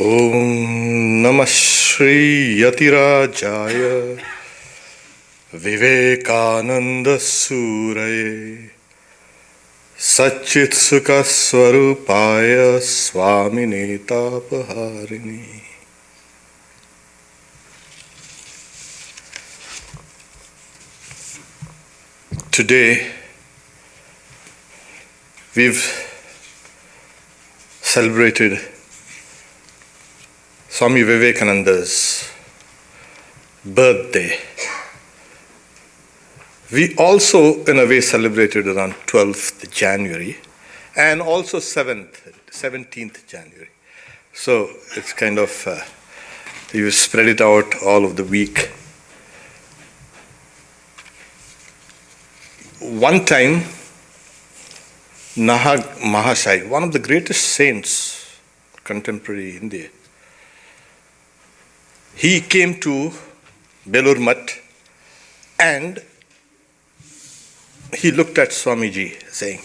Om Namah Shri Yatirajaya Vivekananda Suraye Satchit Sukha Swarupaya Swami Tapaharini. Today we've celebrated Swami Vivekananda's birthday. We also, in a way, celebrated around 12th January and also 17th January. So it's kind of, you spread it out all of the week. One time, Nahag Mahashai, one of the greatest saints, contemporary India, he came to Belur Math and he looked at Swamiji saying,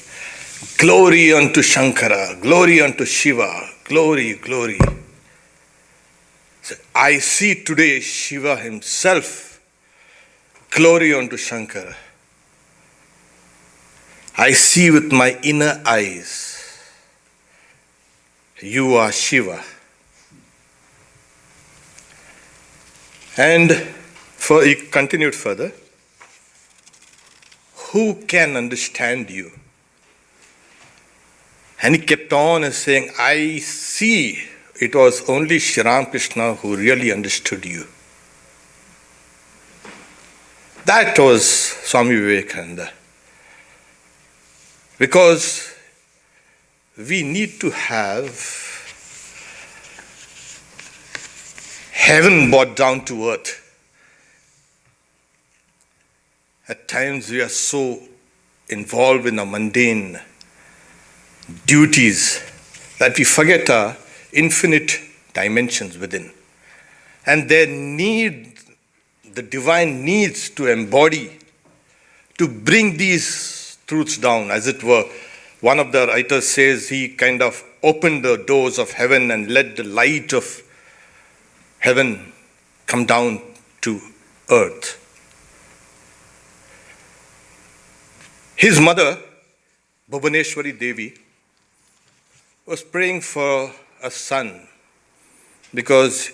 "Glory unto Shankara, glory unto Shiva, glory, glory." So, I see today Shiva himself, glory unto Shankara. I see with my inner eyes, you are Shiva. And he continued further, who can understand you? And he kept on saying, I see it was only Sri Ramakrishna who really understood you. That was Swami Vivekananda. Because we need to have heaven brought down to earth. At times we are so involved in our mundane duties that we forget our infinite dimensions within. And the divine needs to embody, to bring these truths down, as it were. One of the writers says he kind of opened the doors of heaven and let the light of heaven come down to earth. His mother, Bhuvaneshwari Devi, was praying for a son because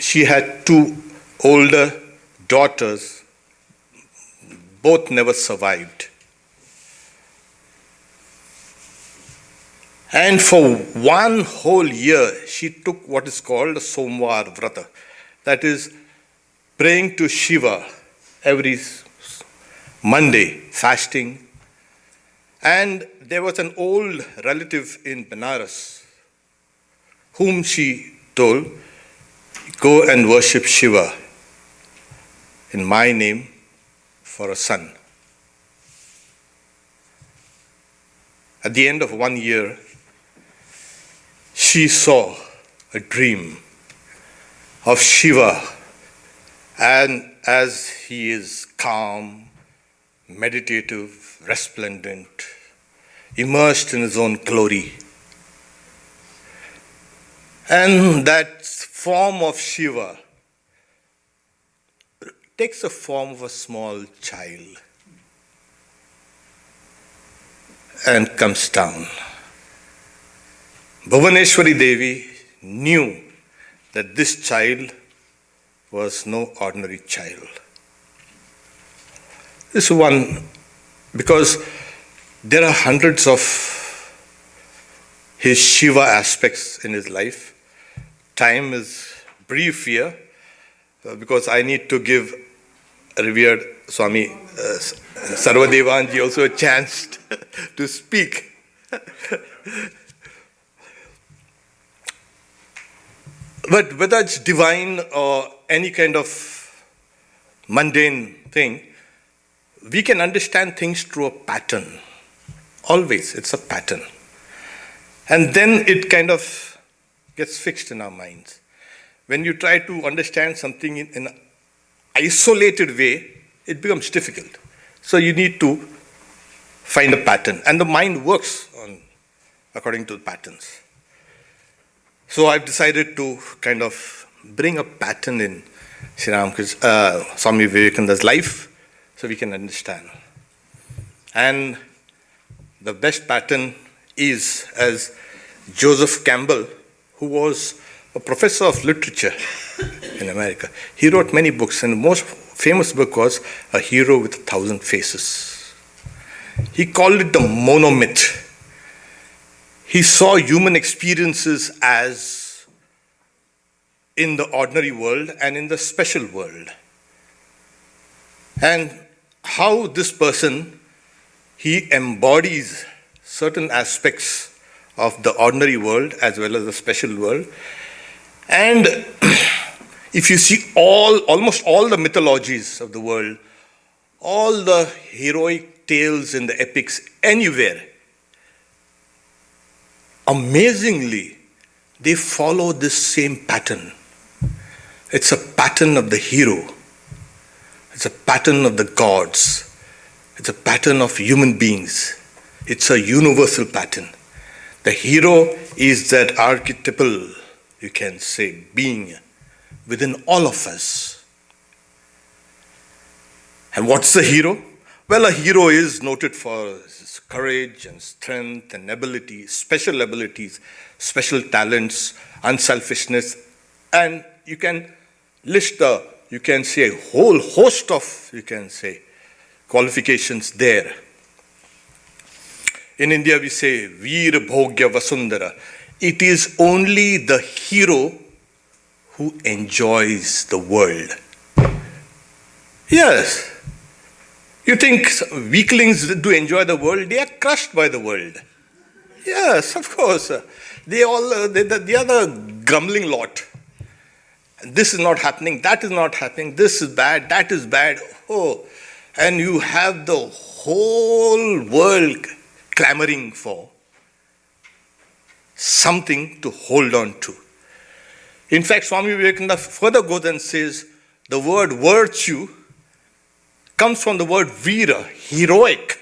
she had two older daughters, both never survived. And for one whole year, she took what is called a Somvar Vrata. That is, praying to Shiva every Monday, fasting. And there was an old relative in Benares whom she told, go and worship Shiva in my name for a son. At the end of 1 year, she saw a dream of Shiva, and as he is calm, meditative, resplendent, immersed in his own glory. And that form of Shiva takes the form of a small child and comes down. Bhuvaneshwari Devi knew that this child was no ordinary child. This one, because there are hundreds of his Shiva aspects in his life. Time is brief here, because I need to give revered Swami Sarvadevananda also a chance to speak. But whether it's divine or any kind of mundane thing, we can understand things through a pattern. Always, it's a pattern. And then it kind of gets fixed in our minds. When you try to understand something in an isolated way, it becomes difficult. So you need to find a pattern. And the mind works according to the patterns. So I've decided to kind of bring a pattern in Sri Ramakrishna, Swami Vivekananda's life so we can understand. And the best pattern is, as Joseph Campbell, who was a professor of literature in America, he wrote many books, and the most famous book was A Hero with 1,000 Faces. He called it the monomyth. He saw human experiences as in the ordinary world and in the special world. And how this person, he embodies certain aspects of the ordinary world as well as the special world. And if you see almost all the mythologies of the world, all the heroic tales in the epics anywhere, amazingly, they follow this same pattern. It's a pattern of the hero. It's a pattern of the gods. It's a pattern of human beings. It's a universal pattern. The hero is that archetypal, you can say, being within all of us. And what's the hero? Well, a hero is noted for his courage and strength and ability, special abilities, special talents, unselfishness, and you can list you can say a whole host of, you can say, qualifications there. In India we say Veer Bhogya Vasundhara. It is only the hero who enjoys the world. Yes. You think weaklings do enjoy the world? They are crushed by the world. Yes, of course. They are the grumbling lot. This is not happening, that is not happening, this is bad, that is bad. Oh, and you have the whole world clamoring for something to hold on to. In fact, Swami Vivekananda further goes and says the word virtue comes from the word vira, heroic,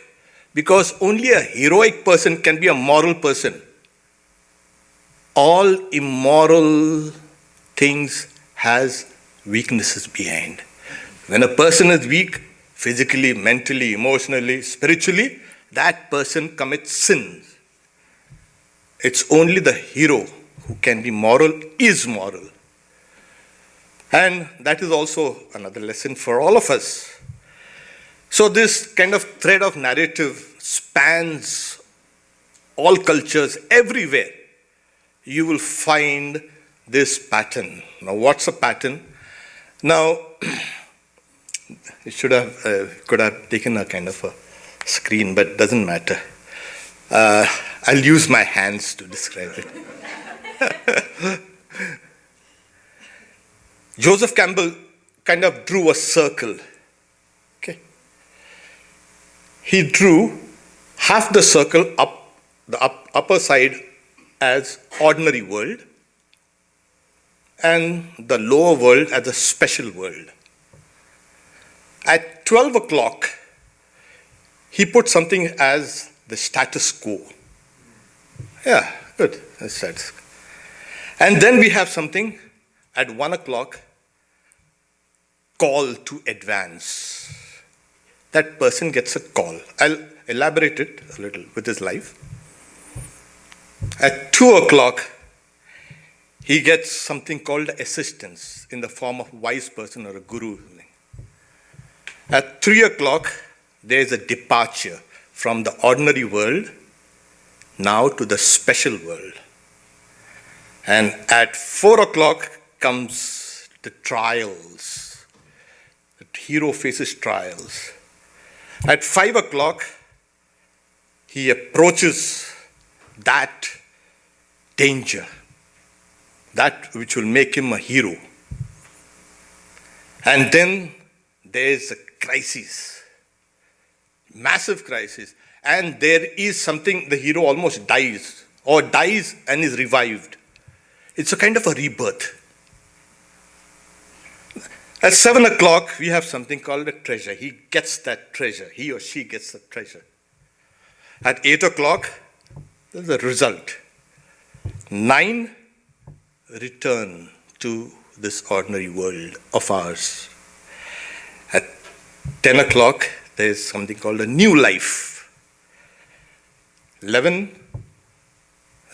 because only a heroic person can be a moral person. All immoral things has weaknesses behind. When a person is weak, physically, mentally, emotionally, spiritually, that person commits sins. It's only the hero who can be moral, is moral. And that is also another lesson for all of us. So this kind of thread of narrative spans all cultures everywhere. You will find this pattern. Now, what's a pattern? Now, it could have taken a kind of a screen, but doesn't matter. I'll use my hands to describe it. Joseph Campbell kind of drew a circle. Okay. He drew half the circle up, the upper side as ordinary world, and the lower world as a special world. At 12 o'clock, he put something as the status quo. Yeah, good. That's status quo. And then we have something at 1 o'clock, call to advance. That person gets a call. I'll elaborate it a little with his life. At 2 o'clock, he gets something called assistance in the form of a wise person or a guru. At 3 o'clock, there is a departure from the ordinary world now to the special world. And at 4 o'clock comes the trials. The hero faces trials. At 5 o'clock, he approaches that danger, that which will make him a hero. And then there is a crisis, massive crisis. And there is something, the hero almost dies, or dies and is revived. It's a kind of a rebirth. At 7 o'clock, we have something called a treasure. He gets that treasure. He or she gets the treasure. At 8 o'clock, there's a result. 9, return to this ordinary world of ours. At 10 o'clock, there is something called a new life. 11,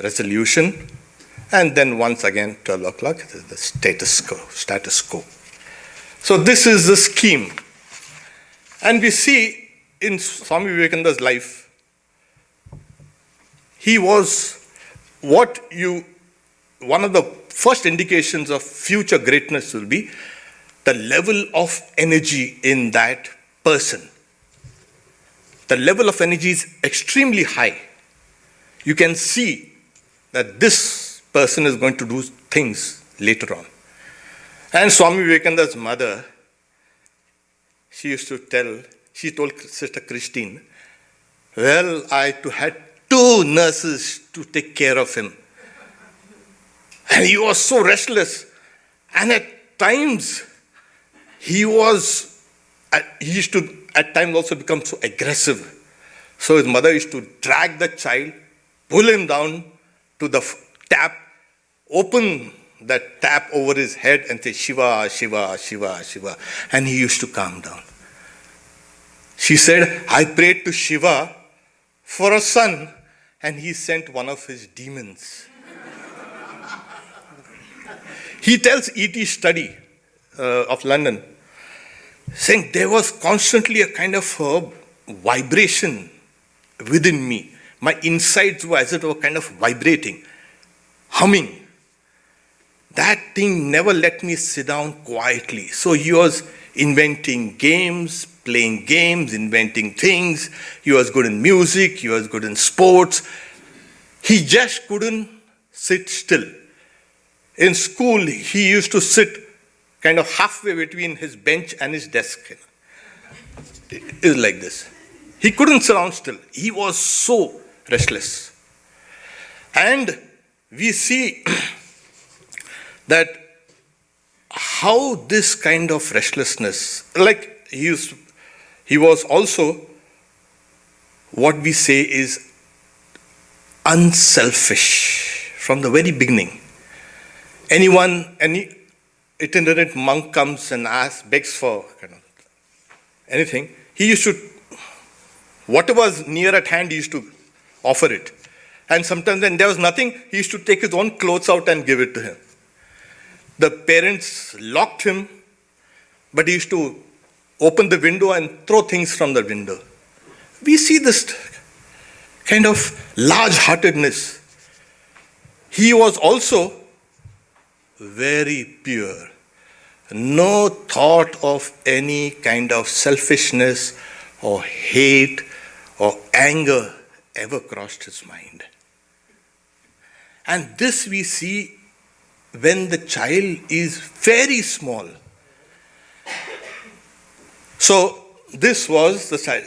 resolution, and then once again 12 o'clock, the status quo. So this is the scheme. And we see in Swami Vivekananda's life, he was one of the first indications of future greatness will be the level of energy in that person. The level of energy is extremely high. You can see that this person is going to do things later on. And Swami Vivekananda's mother, she told Sister Christine, well, I had 2 nurses to take care of him. And he was so restless. And at times, he used to at times also become so aggressive. So his mother used to drag the child, pull him down to the tap, open that tap over his head and say, Shiva, Shiva, Shiva, Shiva. And he used to calm down. She said, I prayed to Shiva for a son, and he sent one of his demons. He tells E.T. Study of London, saying there was constantly a kind of vibration within me. My insides were as it were kind of vibrating, humming. That thing never let me sit down quietly. So he was inventing games, playing games, inventing things. He was good in music, he was good in sports. He just couldn't sit still. In school, he used to sit kind of halfway between his bench and his desk. It is like this. He couldn't sit down still. He was so restless. And we see that how this kind of restlessness, like he was also what we say is unselfish from the very beginning. Any itinerant monk comes and begs for anything, he used to, whatever was near at hand, he used to offer it. And sometimes when there was nothing, he used to take his own clothes out and give it to him. The parents locked him, but he used to open the window and throw things from the window. We see this kind of large-heartedness. He was also very pure. No thought of any kind of selfishness or hate or anger ever crossed his mind. And this we see when the child is very small. So this was the child.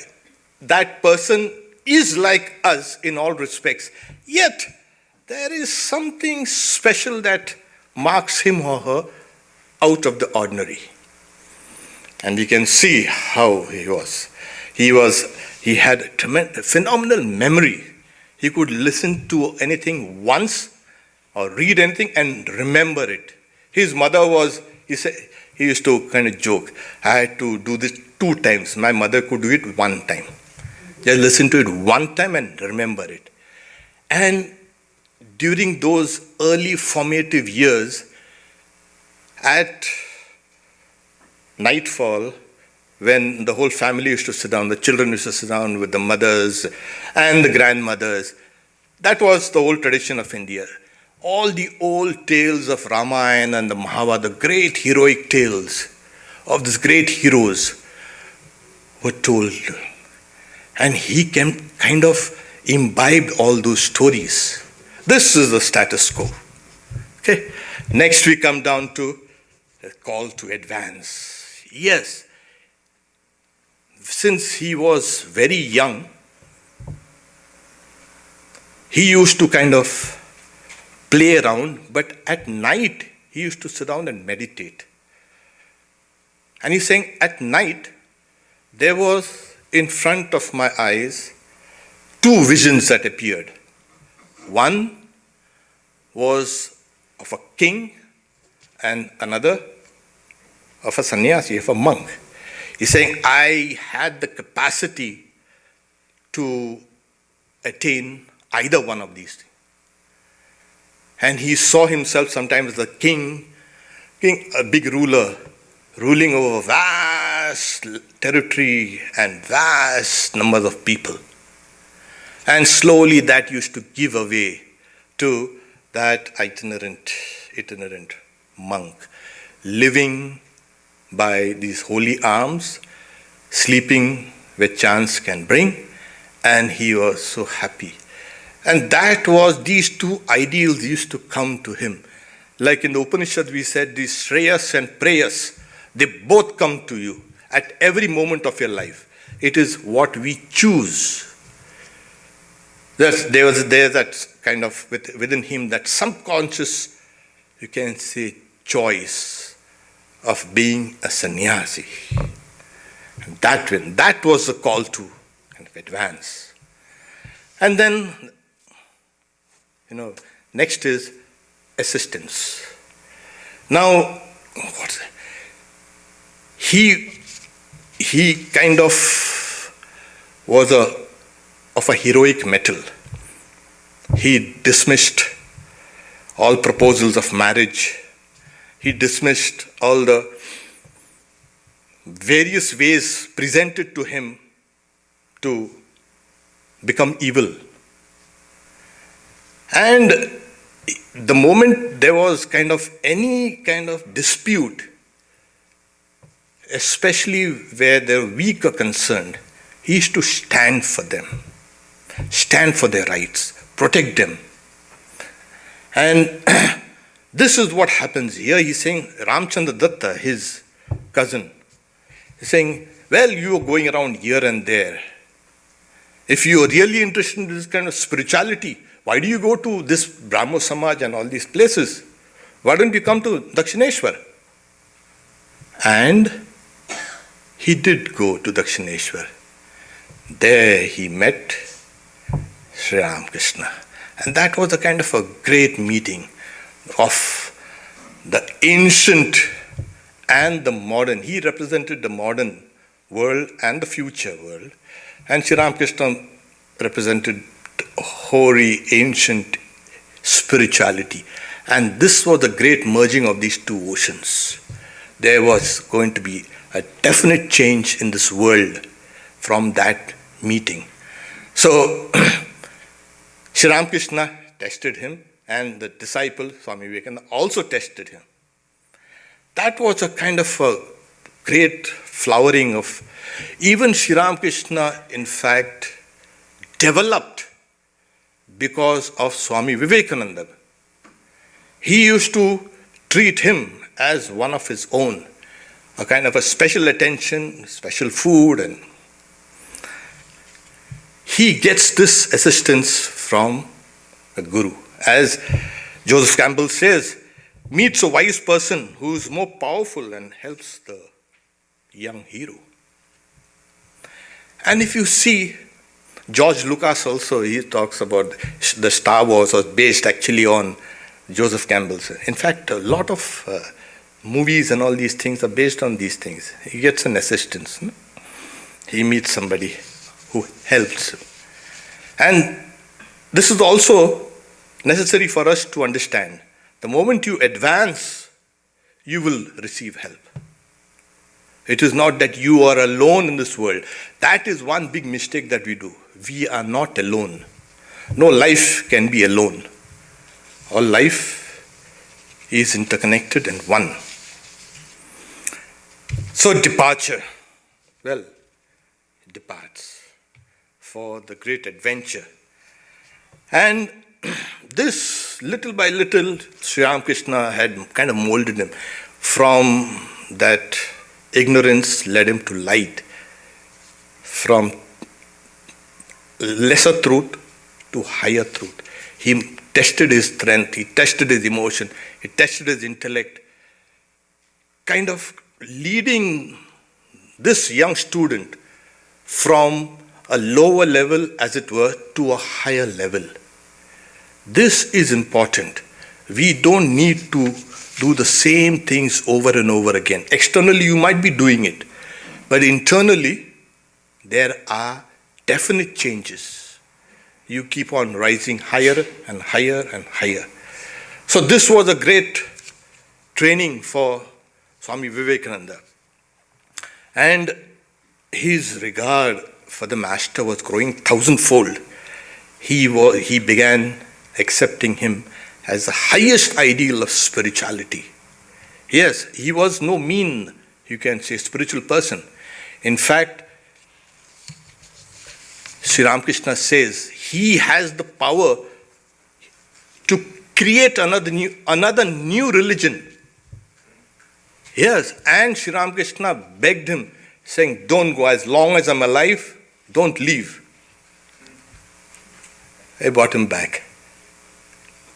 That person is like us in all respects. Yet there is something special that marks him or her out of the ordinary. And we can see how he was. He had a tremendous, phenomenal memory. He could listen to anything once or read anything and remember it. His mother he used to kind of joke, I had to do this 2 times. My mother could do it 1 time. Just listen to it 1 time and remember it. And during those early formative years, at nightfall, when the whole family used to sit down, the children used to sit down with the mothers and the grandmothers, that was the old tradition of India. All the old tales of Ramayana and the Mahabharata, the great heroic tales of these great heroes were told. And he kind of imbibed all those stories. This is the status quo. Okay. Next we come down to a call to advance. Yes. Since he was very young, he used to kind of play around, but at night he used to sit down and meditate. And he's saying, at night, there was in front of my eyes 2 visions that appeared. One was of a king and another of a sannyasi, of a monk. He's saying, I had the capacity to attain either one of these things. And he saw himself sometimes as a king, a big ruler, ruling over vast territory and vast numbers of people. And slowly that used to give away to that itinerant monk, living by these holy alms, sleeping where chance can bring, and he was so happy. And that was, these two ideals used to come to him. Like in the Upanishad we said, these Shreyas and Preyas, they both come to you at every moment of your life. It is what we choose. There's that kind of, within him, that subconscious, you can say, choice of being a sannyasi. And that was the call to kind of advance. And then, next is assistance. Now, he kind of was of a heroic metal. He dismissed all proposals of marriage. He dismissed all the various ways presented to him to become evil. And the moment there was any kind of dispute, especially where the weak are concerned, he used to stand for them, stand for their rights, protect them. And this is what happens here. He's saying, Ramchandra Datta, his cousin, he's saying, well, you are going around here and there. If you are really interested in this kind of spirituality, why do you go to this Brahmo Samaj and all these places? Why don't you come to Dakshineshwar? And he did go to Dakshineshwar. There he met Sri Ramakrishna. And that was a kind of a great meeting of the ancient and the modern. He represented the modern world and the future world. And Sri Ramakrishna represented hoary, ancient spirituality. And this was the great merging of these two oceans. There was going to be a definite change in this world from that meeting. So, Sri Ramakrishna tested him, and the disciple, Swami Vivekananda, also tested him. That was a kind of a great flowering of, even Sri Ramakrishna, in fact, developed because of Swami Vivekananda. He used to treat him as one of his own, a kind of a special attention, special food, and he gets this assistance from a guru. As Joseph Campbell says, meets a wise person who is more powerful and helps the young hero. And if you see, George Lucas also, he talks about the Star Wars was based actually on Joseph Campbell's. In fact, a lot of movies and all these things are based on these things. He gets an assistance. No? He meets somebody who helps him. And this is also necessary for us to understand. The moment you advance, you will receive help. It is not that you are alone in this world. That is one big mistake that we do. We are not alone. No life can be alone. All life is interconnected and one. So departure. Well, it departs for the great adventure. And this, little by little, Sri Ramakrishna had kind of molded him. From that ignorance led him to light. From lesser truth to higher truth. He tested his strength, he tested his emotion, he tested his intellect, kind of leading this young student from a lower level, as it were, to a higher level. This is important. We don't need to do the same things over and over again. Externally, you might be doing it, but internally, there are definite changes. You keep on rising higher and higher and higher. So this was a great training for Swami Vivekananda. And his regard for the master was growing thousandfold. He began accepting him as the highest ideal of spirituality. Yes, he was no mean, you can say, spiritual person. In fact, Sri Ramakrishna says he has the power to create another new religion. Yes, and Sri Ramakrishna begged him, saying, don't go, as long as I'm alive, don't leave. He brought him back,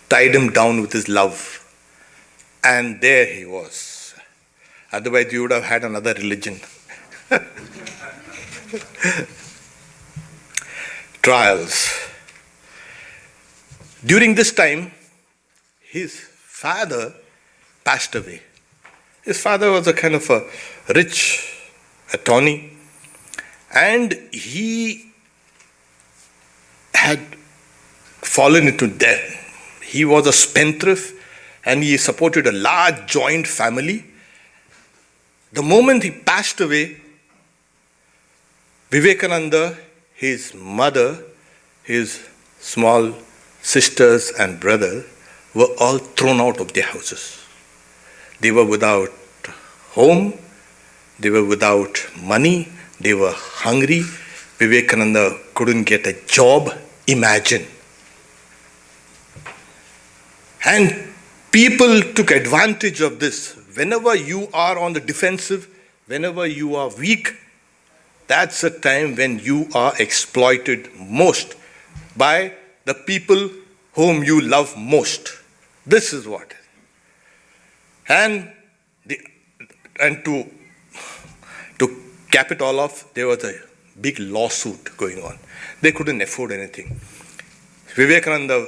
tied him down with his love, and there he was. Otherwise, you would have had another religion. Trials. During this time, his father passed away. His father was a kind of a rich attorney, and he had fallen into debt. He was a spendthrift, and he supported a large joint family. The moment he passed away, Vivekananda, his mother, his small sisters and brother were all thrown out of their houses. They were without home, they were without money, they were hungry. Vivekananda couldn't get a job, imagine. And people took advantage of this. Whenever you are on the defensive, whenever you are weak, that's a time when you are exploited most by the people whom you love most. This is what. And to cap it all off, there was a big lawsuit going on. They couldn't afford anything. Vivekananda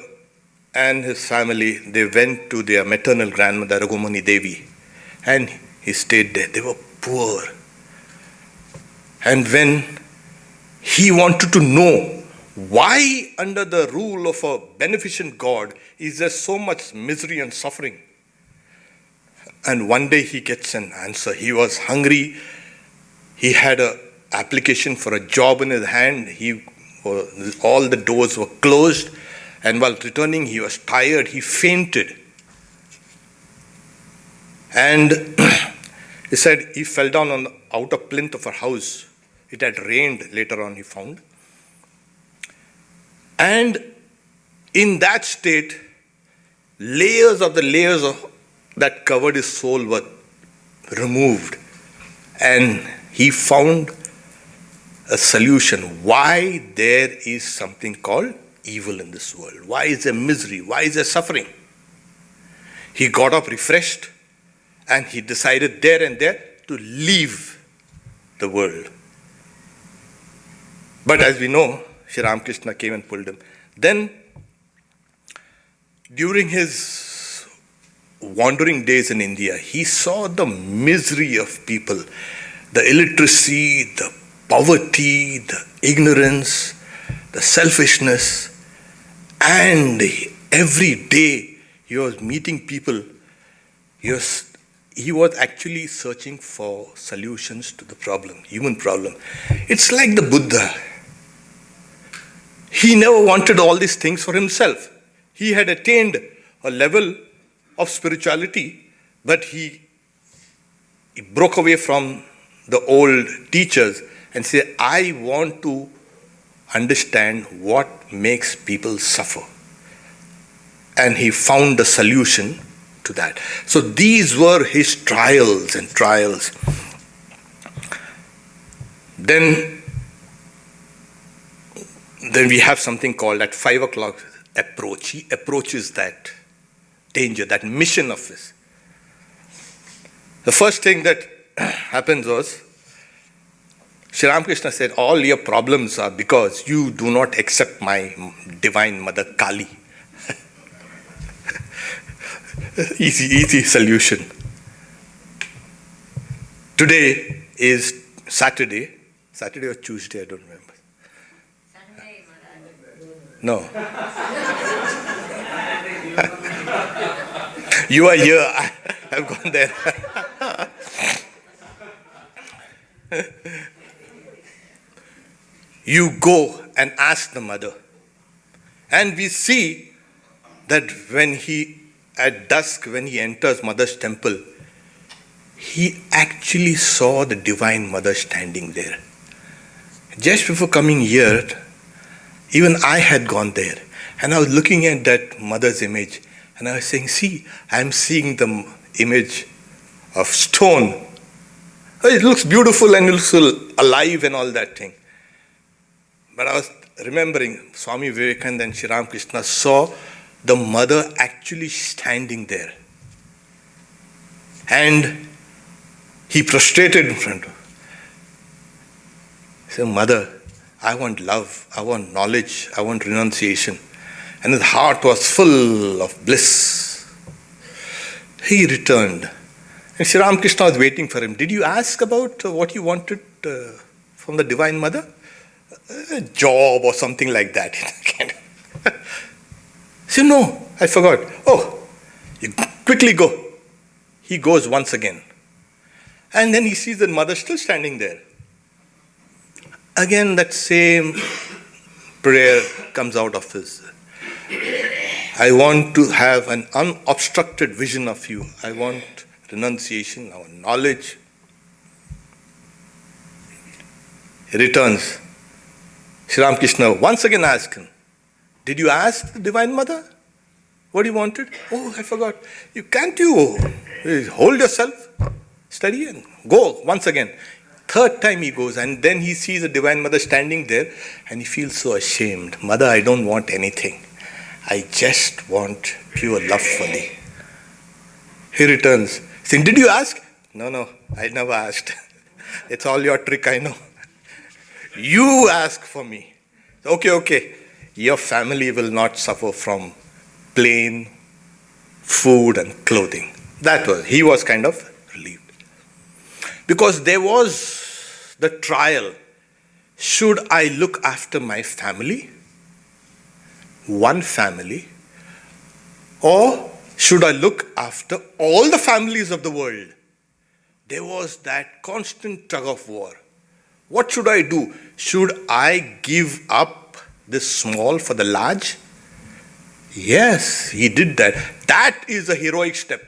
and his family, they went to their maternal grandmother, Ragumani Devi, and he stayed there. They were poor. And when he wanted to know why under the rule of a beneficent God is there so much misery and suffering, and one day he gets an answer. He was hungry. He had an application for a job in his hand. All the doors were closed. And while returning, he was tired. He fainted. And he said he fell down on the outer plinth of a house. It had rained, later on he found. And in that state, layers that covered his soul were removed. And he found a solution. Why there is something called evil in this world? Why is there misery? Why is there suffering? He got up refreshed, and he decided there and there to leave the world. But as we know, Sri Ramakrishna came and pulled him. Then, during his wandering days in India, he saw the misery of people, the illiteracy, the poverty, the ignorance, the selfishness, and every day he was meeting people. He was actually searching for solutions to the problem, human problem. It's like the Buddha. He never wanted all these things for himself. He had attained a level of spirituality, but he broke away from the old teachers and said, I want to understand what makes people suffer. And he found the solution to that. So these were his trials and trials. Then we have something called at 5 o'clock approach. He approaches that danger, that mission of his. The first thing that happens was, Sri Ramakrishna said, all your problems are because you do not accept my divine mother Kali. Easy solution. Today is Saturday or Tuesday, I don't remember. Sunday, No. You are here, I've gone there. You go and ask the mother. And we see that at dusk, when he enters mother's temple, he actually saw the divine mother standing there. Just before coming here, even I had gone there. And I was looking at that mother's image. And I was saying, see, I'm seeing the image of stone. It looks beautiful and it looks alive and all that thing. But I was remembering Swami Vivekananda and Sri Ramakrishna saw the mother actually standing there. And he prostrated in front of her. He said, Mother, I want love, I want knowledge, I want renunciation. And his heart was full of bliss. He returned. And Sri Ramakrishna was waiting for him. Did you ask about what you wanted from the Divine Mother? A job or something like that. He said, no, I forgot. Oh, you quickly go. He goes once again. And then he sees the mother still standing there. Again, that same prayer comes out of his. I want to have an unobstructed vision of you. I want renunciation, I want knowledge. He returns. Sri Ramakrishna once again asked him, did you ask the Divine Mother what you wanted? Oh, I forgot. Can't you hold yourself, study and go once again. Third time he goes and then he sees the Divine Mother standing there and he feels so ashamed. Mother, I don't want anything. I just want pure love for thee. He returns, saying, did you ask? No, I never asked. It's all your trick, I know. You ask for me. Okay. Your family will not suffer from plain food and clothing. He was kind of relieved. Because there was the trial. Should I look after my family? One family? Or should I look after all the families of the world? There was that constant tug of war. What should I do? Should I give up the small for the large? Yes, he did that. That is a heroic step.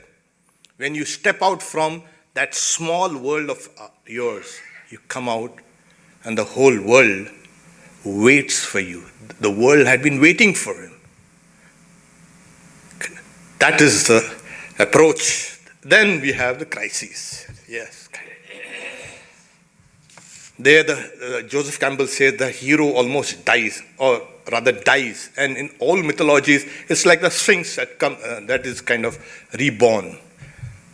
When you step out from that small world of yours, you come out and the whole world waits for you. The world had been waiting for him. That is the approach. Then we have the crises. Yes. There, Joseph Campbell says the hero almost dies, or rather dies. And in all mythologies, it's like the Sphinx that is kind of reborn.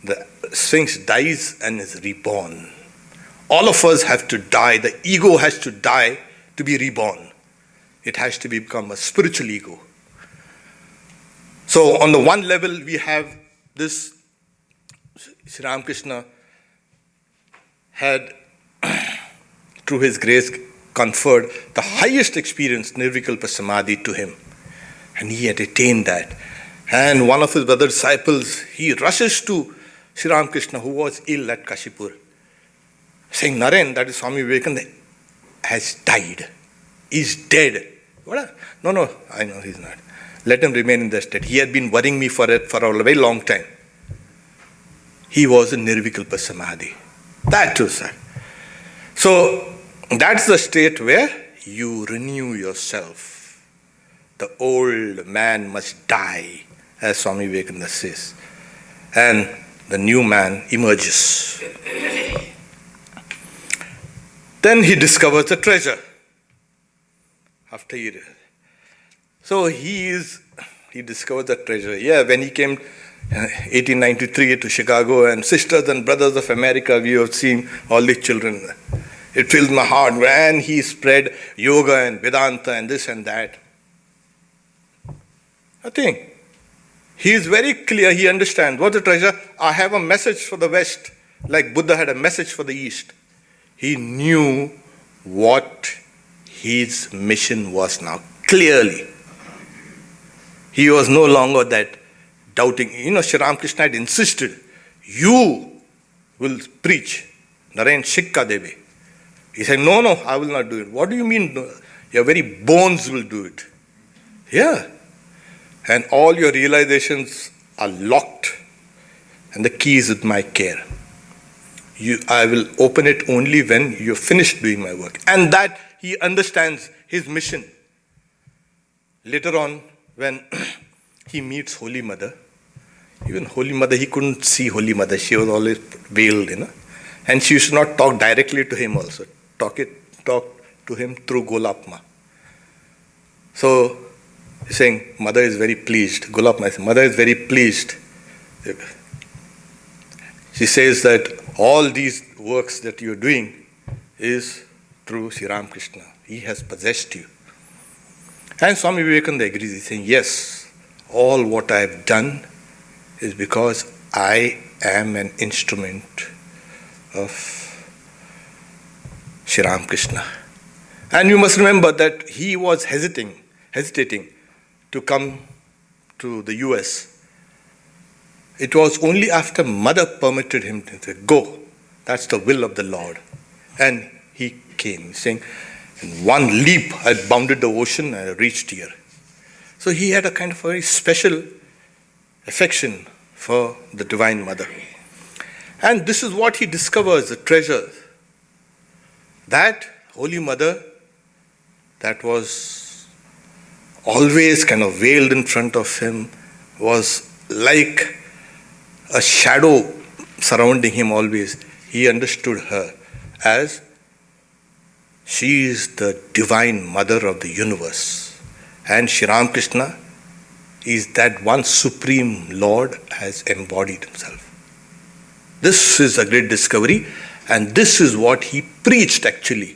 The Sphinx dies and is reborn. All of us have to die. The ego has to die to be reborn. It has to become a spiritual ego. So on the one level, we have this, Sri Ramakrishna had, through his grace, conferred the highest experience, Nirvikalpa Samadhi, to him. And he had attained that. And one of his brother disciples, he rushes to Sri Ramakrishna, who was ill at Kashipur, saying, Naren, that is Swami Vivekananda, has died. He's dead. What? No, I know he's not. Let him remain in that state. He had been worrying me for a very long time. He was in Nirvikalpa Samadhi. That too, sir. So, that's the state where you renew yourself. The old man must die, as Swami Vivekananda says. And the new man emerges. Then he discovers the treasure. So he discovered the treasure. Yeah, when he came 1893 to Chicago, and Sisters and Brothers of America, we have seen all these children. It filled my heart when he spread yoga and Vedanta and this and that. Nothing. He is very clear, he understands. What's the treasure? I have a message for the West, like Buddha had a message for the East. He knew what his mission was now, clearly. He was no longer that doubting. Sri Ramakrishna had insisted, you will preach. Narayan Shikka Devi. He said, no, I will not do it. What do you mean? Your very bones will do it. Yeah. And all your realizations are locked. And the key is with my care. I will open it only when you're finished doing my work. And that he understands his mission. Later on, when he meets Holy Mother, even Holy Mother, he couldn't see Holy Mother. She was always veiled, And she used to not talk directly to him also. Talk to him through Golapma. So, he's saying, Mother is very pleased. Golapma says, Mother is very pleased. She says that all these works that you're doing is through Sri Ramakrishna. He has possessed you. And Swami Vivekananda agrees. He's saying, yes, all what I have done is because I am an instrument of Sri Ramakrishna. And you must remember that he was hesitating to come to the US. It was only after Mother permitted him to say, go, that's the will of the Lord. And he came, saying, in one leap I bounded the ocean and I reached here. So he had a kind of very special affection for the Divine Mother. And this is what he discovers, the treasure. That Holy Mother that was always kind of veiled in front of him was like a shadow surrounding him always. He understood her as she is the Divine Mother of the universe. And Sri Ramakrishna is that one Supreme Lord has embodied himself. This is a great discovery, and this is what he preached actually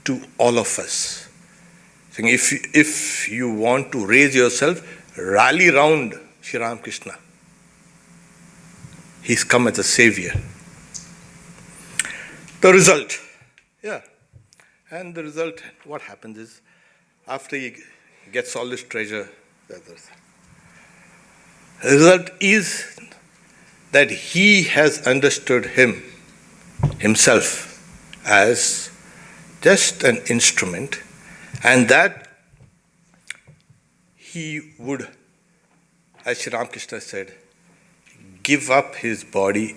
to all of us. Saying, if you want to raise yourself, rally round Sri Ramakrishna. He's come as a savior. The result, and the result, what happens is, after he gets all this treasure, the result is that he has understood himself as just an instrument, and that he would, as Sri Ramakrishna said, give up his body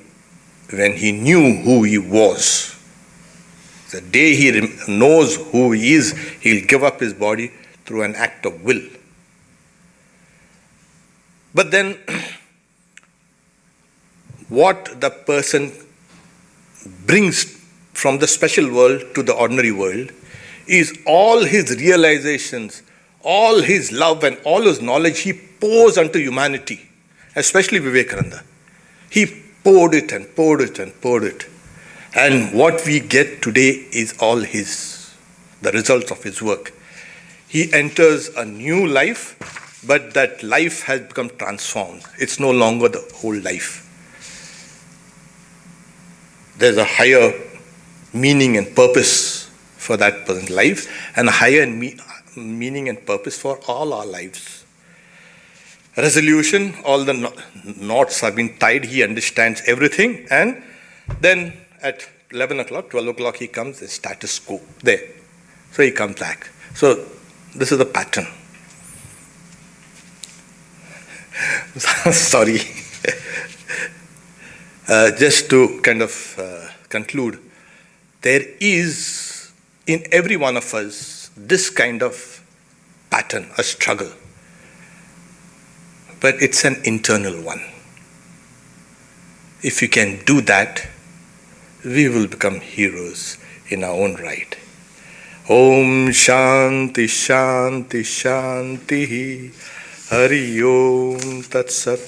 when he knew who he was. The day he knows who he is, he'll give up his body through an act of will. But then, what the person brings from the special world to the ordinary world is all his realizations, all his love and all his knowledge he pours unto humanity, especially Vivekananda. He poured it and poured it and poured it. And what we get today is all the results of his work. He enters a new life, but that life has become transformed. It's no longer the whole life. There's a higher meaning and purpose for that person's life, and a higher meaning and purpose for all our lives. Resolution, all the knots have been tied, he understands everything, and then at 11 o'clock, 12 o'clock, he comes, the status quo there. So he comes back. So this is the pattern. Sorry. Just to kind of conclude, there is in every one of us this kind of pattern, a struggle. But it's an internal one. If you can do that, we will become heroes in our own right. Om Shanti Shanti Shanti Hari Om Tat Sat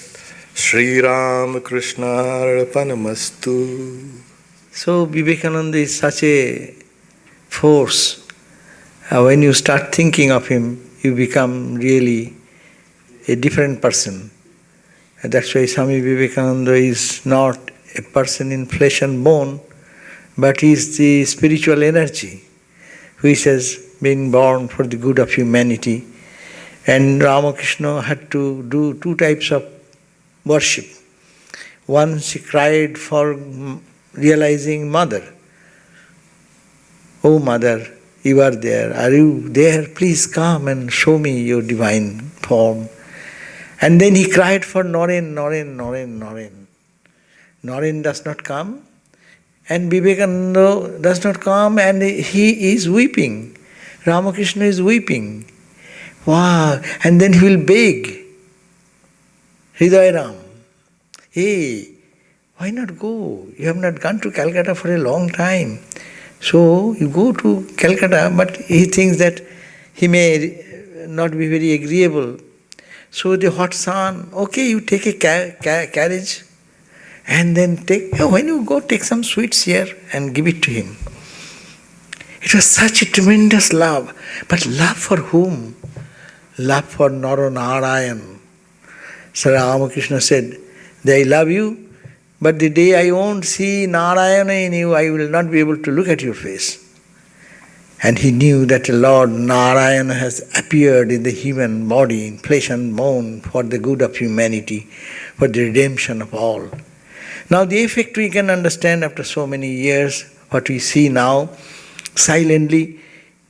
Sri Ramakrishna Arpanamastu. So Vivekananda is such a force. When you start thinking of him, you become really a different person. And that's why Swami Vivekananda is not a person in flesh and bone, but he is the spiritual energy which has been born for the good of humanity. And Ramakrishna had to do two types of worship. One, she cried for realizing Mother. Oh Mother, you are there. Are you there? Please come and show me your divine form. And then he cried for Naren, Naren, Naren, Naren. Naren does not come, and Vivekananda does not come, and he is weeping. Ramakrishna is weeping. Wow! And then he will beg, Hridayaram, hey, why not go? You have not gone to Calcutta for a long time. So you go to Calcutta, but he thinks that he may not be very agreeable. So the hot sun, okay, you take a carriage and then when you go, take some sweets here and give it to him. It was such a tremendous love. But love for whom? Love for Narayan. So Ramakrishna said, I love you, but the day I won't see Narayana in you, I will not be able to look at your face. And he knew that the Lord Narayana has appeared in the human body, in flesh and bone, for the good of humanity, for the redemption of all. Now the effect we can understand after so many years, what we see now, silently,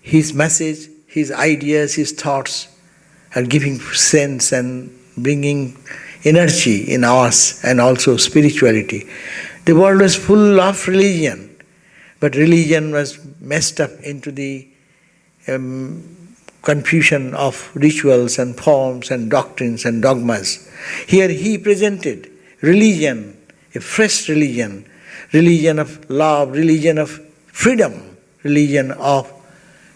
his message, his ideas, his thoughts are giving sense and bringing energy in us and also spirituality. The world was full of religion. But religion was messed up into the confusion of rituals and forms and doctrines and dogmas. Here he presented religion, a fresh religion, religion of love, religion of freedom, religion of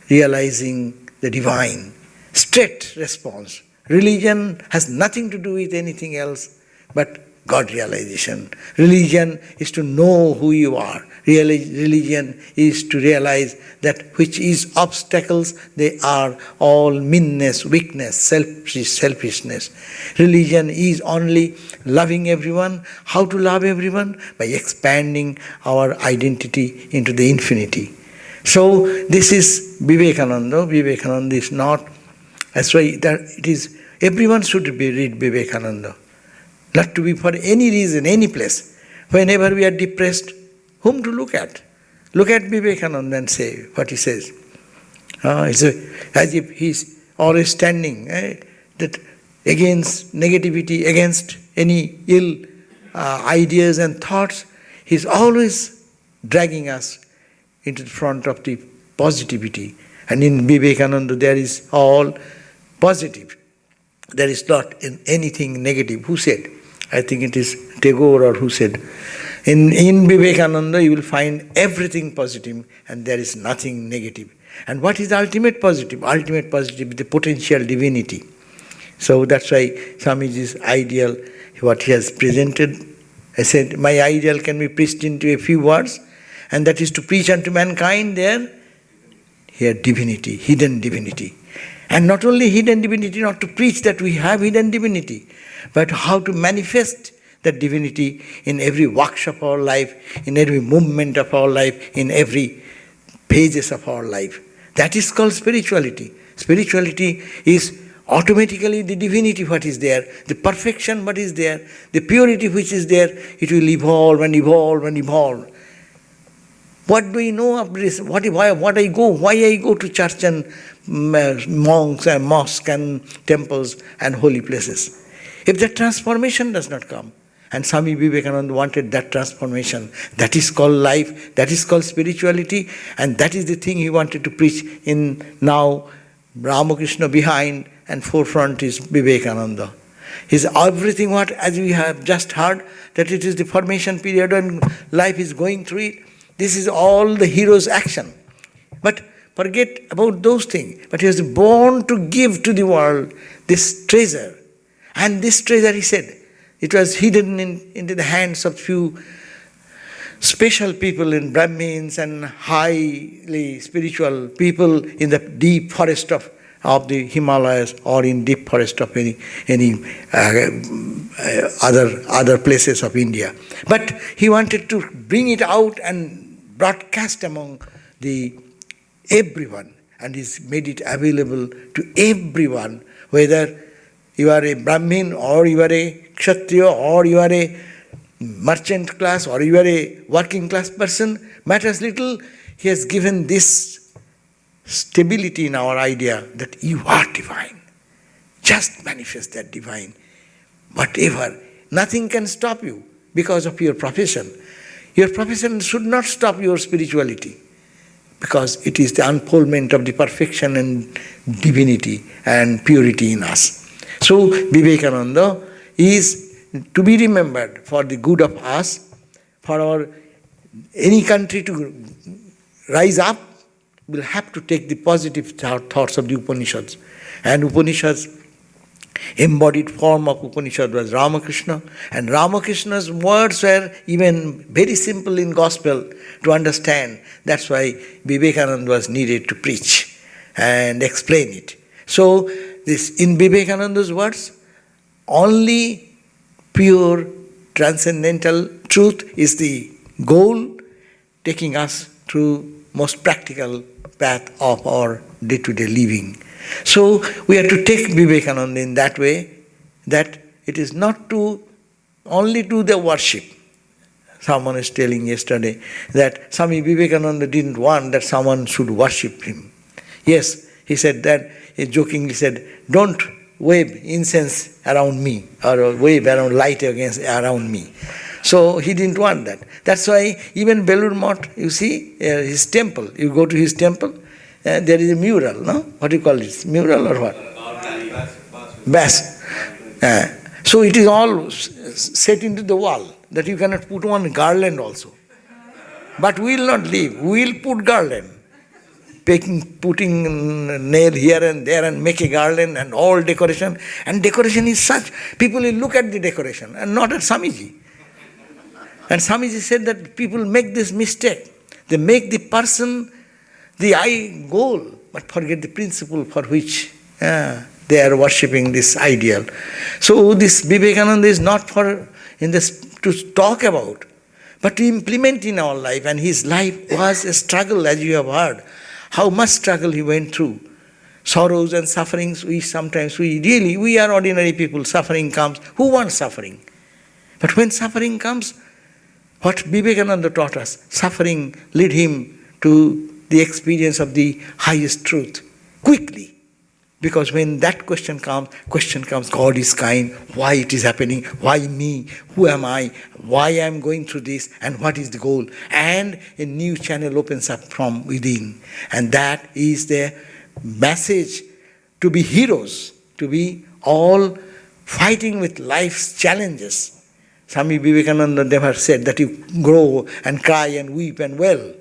realizing the divine. Straight response. Religion has nothing to do with anything else but God realization. Religion is to know who you are. Religion is to realize that which is obstacles, they are all meanness, weakness, selfishness. Religion is only loving everyone. How to love everyone? By expanding our identity into the infinity. So this is Vivekananda. Vivekananda is not, that's why it is, everyone should read Vivekananda. Not to be for any reason, any place. Whenever we are depressed, whom to look at? Look at Vivekananda and say what he says. It's as if he's always standing that against negativity, against any ill ideas and thoughts. He's always dragging us into the front of the positivity. And in Vivekananda there is all positive. There is not anything negative. Who said? I think it is Tagore or who said. In Vivekananda you will find everything positive and there is nothing negative. And what is ultimate positive? Ultimate positive is the potential divinity. So that's why Swamiji's ideal, what he has presented, I said, my ideal can be preached into a few words, and that is to preach unto mankind here divinity, hidden divinity. And not only hidden divinity, not to preach that we have hidden divinity, but how to manifest that divinity in every workshop of our life, in every movement of our life, in every pages of our life. That is called spirituality. Spirituality is automatically the divinity what is there, the perfection what is there, the purity which is there, it will evolve and evolve and evolve. What do we know of this? Why I go to church and monks and mosques and temples and holy places? If that transformation does not come, and Swami Vivekananda wanted that transformation, that is called life, that is called spirituality, and that is the thing he wanted to preach in now Ramakrishna behind and forefront is Vivekananda. His everything what, as we have just heard, that it is the formation period and life is going through it. This is all the hero's action. But forget about those things. But he was born to give to the world this treasure. And this treasure, he said, it was hidden into the hands of few special people in Brahmins and highly spiritual people in the deep forest of of the Himalayas or in deep forest of any other places of India. But he wanted to bring it out and broadcast among the everyone, and he's made it available to everyone, whether you are a Brahmin or you are a Kshatriya or you are a merchant class or you are a working class person, matters little. He has given this stability in our idea that you are divine. Just manifest that divine. Whatever, nothing can stop you because of your profession. Your profession should not stop your spirituality, because it is the unfoldment of the perfection and divinity and purity in us. So Vivekananda is to be remembered for the good of us, for any country to rise up will have to take the positive thoughts of the Upanishads. And Upanishads, embodied form of Upanishad was Ramakrishna, and Ramakrishna's words were even very simple in gospel to understand. That's why Vivekananda was needed to preach and explain it. So this, in Vivekananda's words, only pure transcendental truth is the goal, taking us through most practical path of our day-to-day living. So we have to take Vivekananda in that way, that it is not to only do the worship. Someone is telling yesterday that Swami Vivekananda didn't want that someone should worship him. Yes, he said that, he jokingly said, don't wave incense around me or wave around light around me. So he didn't want that. That's why even Belur Math, you see, his temple, you go to his temple, there is a mural, no? What do you call it? Mural or what? Bass. So it is all set into the wall, that you cannot put one garland also. But we will not leave. We will put garland. Putting nail here and there and make a garland and all decoration. And decoration is such, people will look at the decoration and not at Swamiji. And Swamiji said that people make this mistake. They make the person the goal, but forget the principle for which they are worshipping this ideal. So this Vivekananda is not for to talk about, but to implement in our life. And his life was a struggle, as you have heard. How much struggle he went through. Sorrows and sufferings, we are ordinary people. Suffering comes. Who wants suffering? But when suffering comes, what Vivekananda taught us, suffering led him to the experience of the highest truth quickly. Because when that question comes, God is kind, why it is happening, why me, who am I, why I am going through this, and what is the goal. And a new channel opens up from within. And that is the message to be heroes, to be all fighting with life's challenges. Swami Vivekananda never said that you grow and cry and weep and wail.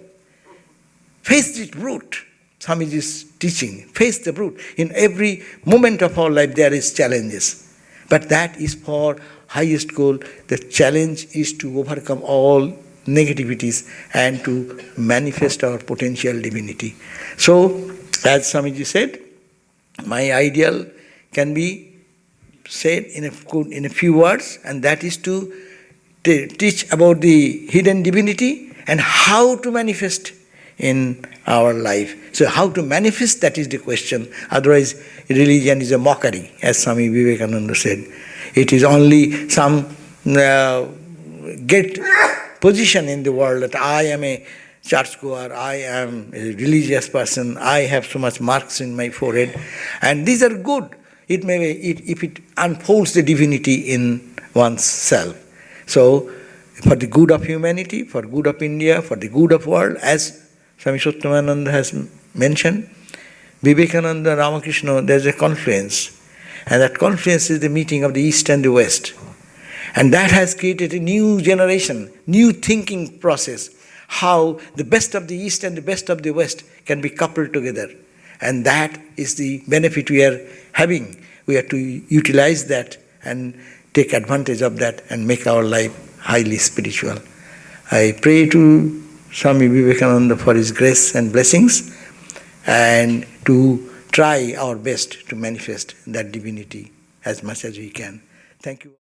Face the brute. Swamiji's teaching. Face the brute. In every moment of our life there is challenges. But that is for highest goal. The challenge is to overcome all negativities and to manifest our potential divinity. So, as Swamiji said, my ideal can be said in a few words, and that is to teach about the hidden divinity and how to manifest in our life. So how to manifest, that is the question. Otherwise, religion is a mockery, as Swami Vivekananda said. It is only some get position in the world that I am a churchgoer, I am a religious person, I have so much marks in my forehead. And these are good. It may be, if it unfolds the divinity in one's self. So, for the good of humanity, for good of India, for the good of world, as Swami Satyamayananda has mentioned, Vivekananda, Ramakrishna, there is a confluence. And that confluence is the meeting of the East and the West. And that has created a new generation, new thinking process, how the best of the East and the best of the West can be coupled together. And that is the benefit we are having. We have to utilize that and take advantage of that and make our life highly spiritual. I pray to Swami Vivekananda for his grace and blessings, and to try our best to manifest that divinity as much as we can. Thank you.